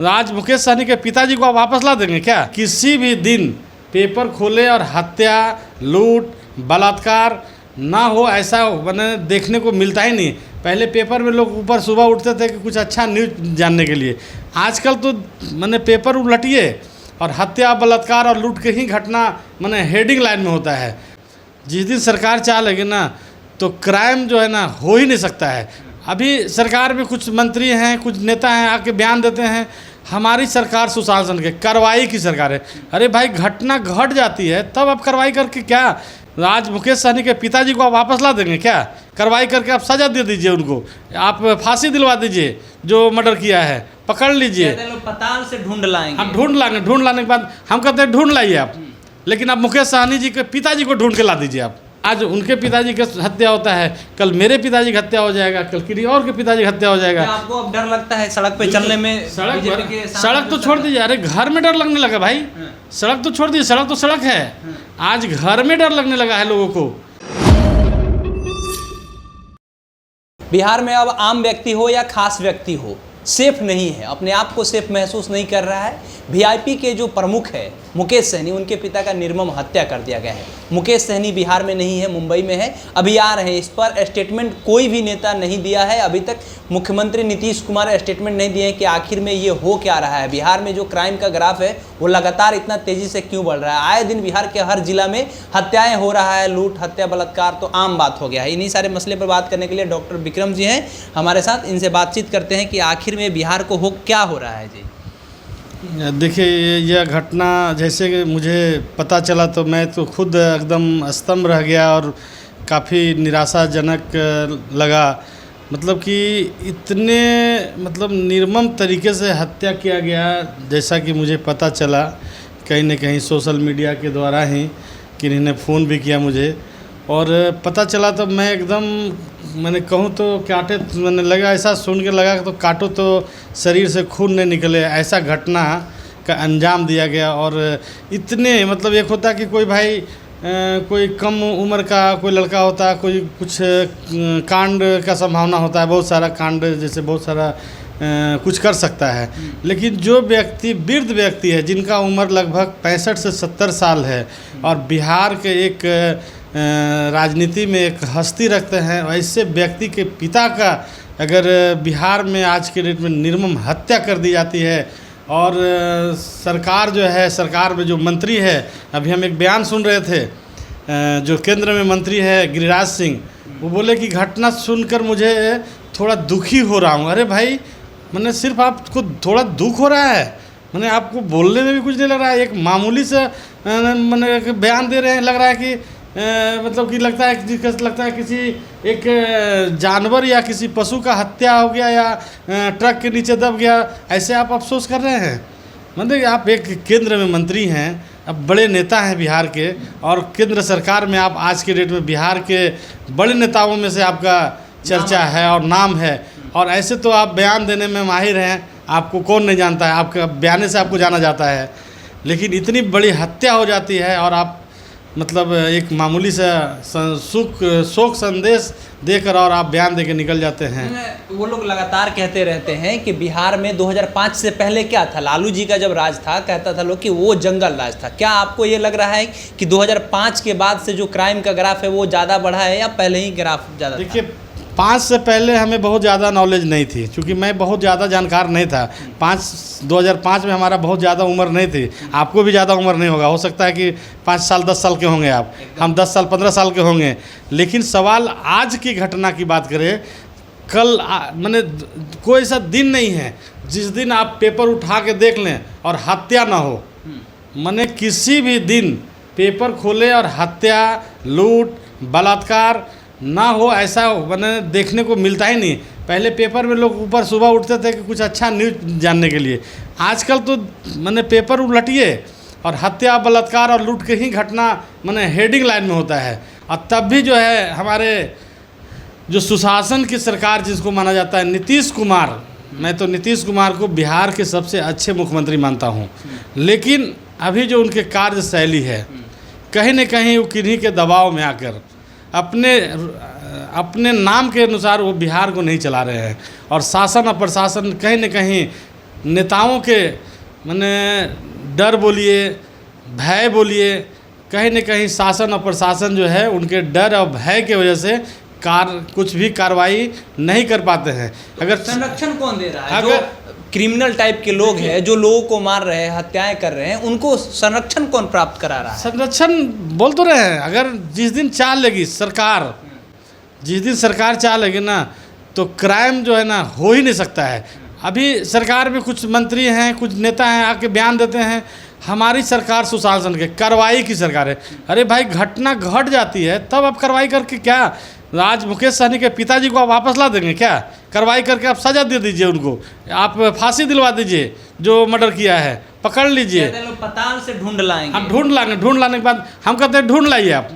आज मुकेश सहनी के पिताजी को आप वापस ला देंगे क्या? किसी भी दिन पेपर खोले और हत्या, लूट, बलात्कार ना हो ऐसा मैंने देखने को मिलता ही नहीं। पहले पेपर में लोग ऊपर सुबह उठते थे कि कुछ अच्छा न्यूज़ जानने के लिए। आजकल तो मैंने पेपर उलटिए और हत्या, बलात्कार और लूट के ही घटना मैंने हेडिंग लाइन में होता है। जिस दिन सरकार चाह लगे ना तो क्राइम जो है ना हो ही नहीं सकता है। अभी सरकार में कुछ मंत्री हैं, कुछ नेता हैं, आके बयान देते हैं हमारी सरकार सुशासन के कार्रवाई की सरकार है। अरे भाई, घटना घट जाती है तब आप कार्रवाई करके क्या? आज मुकेश सहनी के पिताजी को आप वापस ला देंगे क्या? कार्रवाई करके आप सजा दे दीजिए, उनको आप फांसी दिलवा दीजिए जो मर्डर किया है, पकड़ लीजिए। पताल से ढूंढ लाएंगे, हम ढूंढ लाएंगे। ढूंढ लाने के बाद हम कहते हैं ढूंढ लाइए आप, लेकिन आप मुकेश सहनी जी के पिताजी को ढूंढ के ला दीजिए आप। आज उनके पिताजी का हत्या होता है, कल मेरे पिताजी की हत्या हो जाएगा, कल किसी और के पिताजी की हत्या हो जाएगा। आपको अब डर लगता है सड़क पे चलने में? सड़क तो छोड़ दीजिए, अरे घर में डर लगने लगा भाई। सड़क तो छोड़ दीजिए, सड़क तो सड़क है, आज घर में डर लगने लगा है लोगों को। बिहार में अब आम व्यक्ति हो या खास व्यक्ति हो, सेफ नहीं है, अपने आप को सेफ महसूस नहीं कर रहा है। वीआईपी के जो प्रमुख है मुकेश सहनी, उनके पिता का निर्मम हत्या कर दिया गया है। मुकेश सहनी बिहार में नहीं है, मुंबई में है, अभी आ रहे हैं। इस पर स्टेटमेंट कोई भी नेता नहीं दिया है अभी तक। मुख्यमंत्री नीतीश कुमार स्टेटमेंट नहीं दिए हैं कि आखिर में ये हो क्या रहा है। बिहार में जो क्राइम का ग्राफ है वो लगातार इतना तेज़ी से क्यों बढ़ रहा है? आए दिन बिहार के हर जिला में हत्याएँ हो रहा है, लूट, हत्या, बलात्कार तो आम बात हो गया है। इन्हीं सारे मसले पर बात करने के लिए डॉक्टर विक्रम जी हैं हमारे साथ। इनसे बातचीत करते हैं कि आखिर में बिहार को हो क्या हो रहा है। जी देखिए, यह घटना जैसे कि मुझे पता चला तो मैं तो खुद एकदम स्तंभ रह गया और काफ़ी निराशाजनक लगा। मतलब कि इतने निर्मम तरीके से हत्या किया गया, जैसा कि मुझे पता चला कहीं न कहीं सोशल मीडिया के द्वारा ही, किन्हीं ने फ़ोन भी किया मुझे और पता चला तो मैं एकदम, मैंने कहूँ तो काटे, मैंने लगा, ऐसा सुन के लगा तो काटो तो शरीर से खून नहीं निकले, ऐसा घटना का अंजाम दिया गया। और इतने एक होता कि कोई भाई कोई कम उम्र का कोई लड़का होता, कोई कुछ कांड का संभावना होता है, बहुत सारा कांड, जैसे बहुत सारा कुछ कर सकता है। लेकिन जो व्यक्ति वृद्ध व्यक्ति है, जिनका उम्र लगभग 65 से 70 साल है और बिहार के एक राजनीति में एक हस्ती रखते हैं, ऐसे व्यक्ति के पिता का अगर बिहार में आज के डेट में निर्मम हत्या कर दी जाती है और सरकार जो है, सरकार में जो मंत्री है, अभी हम एक बयान सुन रहे थे, जो केंद्र में मंत्री है गिरिराज सिंह, वो बोले कि घटना सुनकर मुझे थोड़ा दुखी हो रहा हूँ। अरे भाई, मैंने सिर्फ आपको थोड़ा दुख हो रहा है, मैंने आपको बोलने में भी कुछ नहीं लग रहा है, एक मामूली सा मैंने बयान दे रहे हैं, लग रहा है कि कि लगता है किसी एक जानवर या किसी पशु का हत्या हो गया या ट्रक के नीचे दब गया, ऐसे आप अफसोस कर रहे हैं। आप एक केंद्र में मंत्री हैं, अब बड़े नेता हैं बिहार के, और केंद्र सरकार में आप आज के डेट में बिहार के बड़े नेताओं में से आपका चर्चा है और नाम है, और ऐसे तो आप बयान देने में माहिर हैं, आपको कौन नहीं जानता है, आपका बयान से आपको जाना जाता है। लेकिन इतनी बड़ी हत्या हो जाती है और आप एक मामूली सा शोक संदेश देकर और आप बयान देकर निकल जाते हैं। वो लोग लगातार कहते रहते हैं कि बिहार में 2005 से पहले क्या था, लालू जी का जब राज था, कहता था लोग कि वो जंगल राज था। क्या आपको ये लग रहा है कि 2005 के बाद से जो क्राइम का ग्राफ है वो ज़्यादा बढ़ा है या पहले ही ग्राफ ज़्यादा? देखिए, 5 से पहले हमें बहुत ज़्यादा नॉलेज नहीं थी, क्योंकि मैं बहुत ज़्यादा जानकार नहीं था। 2005 में हमारा बहुत ज़्यादा उम्र नहीं थी, आपको भी ज़्यादा उम्र नहीं होगा, हो सकता है कि 5 साल 10 साल के होंगे आप, हम 10 साल 15 साल के होंगे। लेकिन सवाल आज की घटना की बात करें, कल कोई ऐसा दिन नहीं है जिस दिन आप पेपर उठा के देख लें और हत्या ना हो। किसी भी दिन पेपर खोले और हत्या, लूट, बलात्कार ना हो ऐसा देखने को मिलता ही नहीं। पहले पेपर में लोग ऊपर सुबह उठते थे कि कुछ अच्छा न्यूज़ जानने के लिए। आजकल तो पेपर उलटिए और हत्या, बलात्कार और लूट के ही घटना हेडिंग लाइन में होता है। और तब भी जो है हमारे जो सुशासन की सरकार जिसको माना जाता है, नीतीश कुमार, मैं तो नीतीश कुमार को बिहार के सबसे अच्छे मुख्यमंत्री मानता हूँ। लेकिन अभी जो उनके कार्यशैली है, कहीं न कहीं वो किन्हीं के दबाव में आकर अपने नाम के अनुसार वो बिहार को नहीं चला रहे हैं, और शासन और प्रशासन कहीं न कहीं नेताओं के माने डर बोलिए, भय बोलिए, कहीं न कहीं शासन और प्रशासन जो है उनके डर और भय की वजह से कुछ भी कार्रवाई नहीं कर पाते हैं। अगर संरक्षण कौन दे रहा है? अगर जो क्रिमिनल टाइप के लोग हैं, जो लोगों को मार रहे हैं, हत्याएं कर रहे हैं, उनको संरक्षण कौन प्राप्त करा रहा है? संरक्षण बोल तो रहे हैं, अगर जिस दिन चाल लेगी सरकार, जिस दिन सरकार चाल लेगी ना, तो क्राइम जो है ना हो ही नहीं सकता है। अभी सरकार में कुछ मंत्री हैं, कुछ नेता हैं, आके बयान देते हैं हमारी सरकार सुशासन के कार्रवाई की सरकार है। अरे भाई, घटना घट जाती है तब आप कार्रवाई करके क्या आज मुकेश सहनी के पिताजी को आप वापस ला देंगे क्या? कार्रवाई करके आप सजा दे दीजिए, उनको आप फांसी दिलवा दीजिए, जो मर्डर किया है पकड़ लीजिए। पताल से ढूंढ लाएंगे, आप ढूंढ लाएंगे, ढूंढ लाने के बाद हम कहते हैं ढूंढ लाइए आप,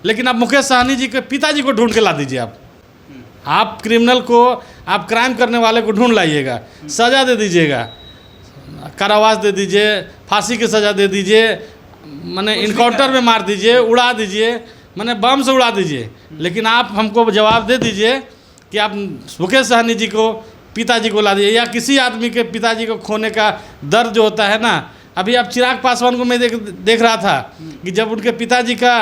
लेकिन आप मुकेश सहनी जी के पिताजी को ढूंढ के ला दीजिए। आप क्रिमिनल को, आप क्राइम करने वाले को ढूंढ लाइएगा, सजा दे दीजिएगा, कारावास दे दीजिए, फांसी की सज़ा दे दीजिए, माने इनकाउंटर में मार दीजिए, उड़ा दीजिए, माने बम से उड़ा दीजिए, लेकिन आप हमको जवाब दे दीजिए कि आप मुकेश सहनी जी को, पिताजी को ला दीजिए। या किसी आदमी के पिताजी को खोने का दर्द जो होता है ना, अभी आप चिराग पासवान को मैं देख रहा था कि जब उनके पिताजी का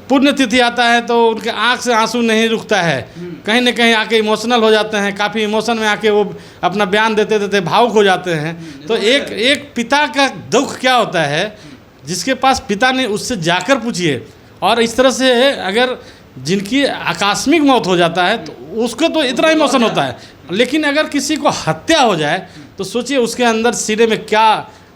पुण्यतिथि आता है तो उनके आँख से आंसू नहीं रुकता है, कहीं न कहीं आके इमोशनल हो जाते हैं, काफ़ी इमोशन में आके वो अपना बयान देते देते भावुक हो जाते हैं। तो एक पिता का दुख क्या होता है, जिसके पास पिता नहीं उससे जाकर पूछिए। और इस तरह से अगर जिनकी आकस्मिक मौत हो जाता है तो उसको तो इतना इमोशन होता है, लेकिन अगर किसी को हत्या हो जाए तो सोचिए उसके अंदर सीने में क्या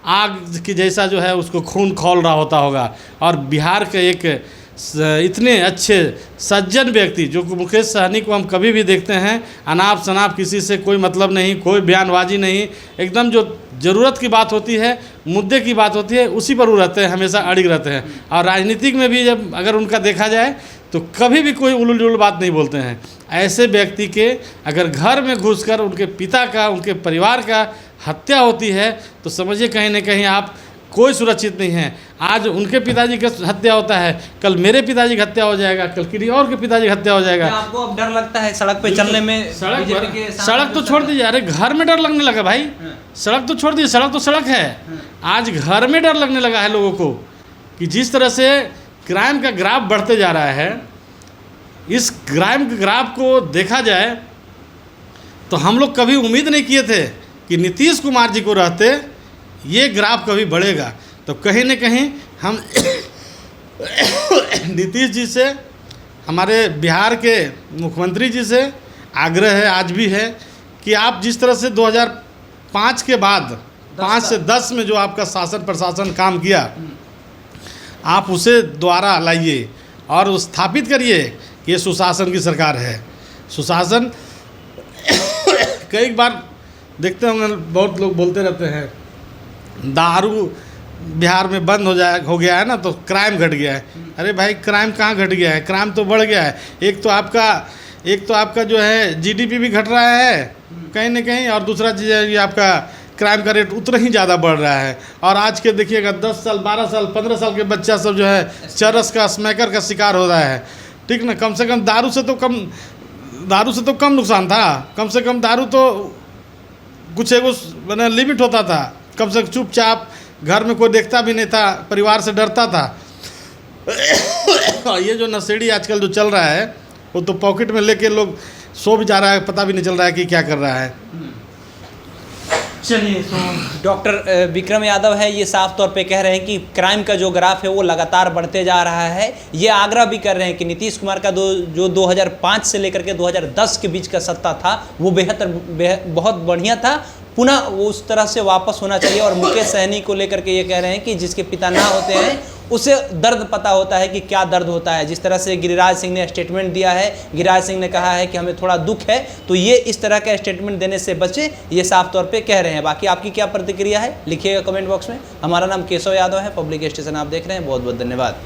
आग की जैसा जो है उसको खून खौल रहा होता होगा। और बिहार के एक इतने अच्छे सज्जन व्यक्ति जो मुकेश सहनी को हम कभी भी देखते हैं अनाप शनाप, किसी से कोई मतलब नहीं, कोई बयानबाजी नहीं, एकदम जो ज़रूरत की बात होती है, मुद्दे की बात होती है, उसी पर वो रहते हैं, हमेशा अड़िग रहते हैं। और राजनीतिक में भी जब अगर उनका देखा जाए तो कभी भी कोई उलूल जुलूल बात नहीं बोलते हैं। ऐसे व्यक्ति के अगर घर में घुसकर उनके पिता का, उनके परिवार का हत्या होती है तो समझिए कहीं ना कहीं आप कोई सुरक्षित नहीं है। आज उनके पिताजी का हत्या होता है, कल मेरे पिताजी की हत्या हो जाएगा, कल किसी और के पिताजी की हत्या हो जाएगा। आपको अब डर लगता है सड़क पे चलने में? सड़क तो छोड़ दीजिए, अरे घर में डर लगने लगा भाई। सड़क तो छोड़ दीजिए, सड़क तो सड़क है, आज घर में डर लगने लगा है लोगों को कि जिस तरह से क्राइम का ग्राफ बढ़ते जा रहा है। इस क्राइम के ग्राफ को देखा जाए तो हम लोग कभी उम्मीद नहीं किए थे कि नीतीश कुमार जी को रहते ये ग्राफ कभी बढ़ेगा। तो कहीं न कहीं हम नीतीश जी से, हमारे बिहार के मुख्यमंत्री जी से आग्रह है, आज भी है, कि आप जिस तरह से 2005 के बाद 5 से 10 में जो आपका शासन प्रशासन काम किया, आप उसे दोबारा लाइए और स्थापित करिए कि ये सुशासन की सरकार है। सुशासन कई बार देखते होंगे, बहुत लोग बोलते रहते हैं दारू बिहार में बंद हो गया है ना तो क्राइम घट गया है। अरे भाई, क्राइम कहाँ घट गया है? क्राइम तो बढ़ गया है। एक तो आपका जो है जीडीपी भी घट रहा है कहीं ना कहीं, और दूसरा चीज़ है कि आपका क्राइम का रेट उतना ही ज़्यादा बढ़ रहा है। और आज के देखिएगा 10 साल 12 साल 15 साल के बच्चा सब जो है चरस का, स्मैकर का शिकार हो रहा है। ठीक ना, कम से कम दारू से तो कम नुकसान था। कम से कम दारू तो कुछ एक मैंने लिमिट होता था, कम से कम चुपचाप, घर में कोई देखता भी नहीं था, परिवार से डरता था। ये जो नशेड़ी आजकल जो चल रहा है वो तो पॉकेट में लेके लोग सो भी जा रहा है, पता भी नहीं चल रहा है कि क्या कर रहा है। चलिए, तो डॉक्टर विक्रम यादव है, ये साफ तौर पे कह रहे हैं कि क्राइम का जो ग्राफ है वो लगातार बढ़ते जा रहा है। ये आग्रह भी कर रहे हैं कि नीतीश कुमार का जो 2005 से लेकर के 2010 के बीच का सत्ता था वो बहुत बढ़िया था, पुनः वो उस तरह से वापस होना चाहिए। और मुकेश सहनी को लेकर के ये कह रहे हैं कि जिसके पिता ना होते हैं उसे दर्द पता होता है कि क्या दर्द होता है। जिस तरह से गिरिराज सिंह ने स्टेटमेंट दिया है, गिरिराज सिंह ने कहा है कि हमें थोड़ा दुख है, तो ये इस तरह का स्टेटमेंट देने से बचे, ये साफ तौर पे कह रहे हैं। बाकी आपकी क्या प्रतिक्रिया है लिखिएगा कमेंट बॉक्स में। हमारा नाम केशव यादव है, पब्लिक स्टेशन आप देख रहे हैं। बहुत बहुत धन्यवाद।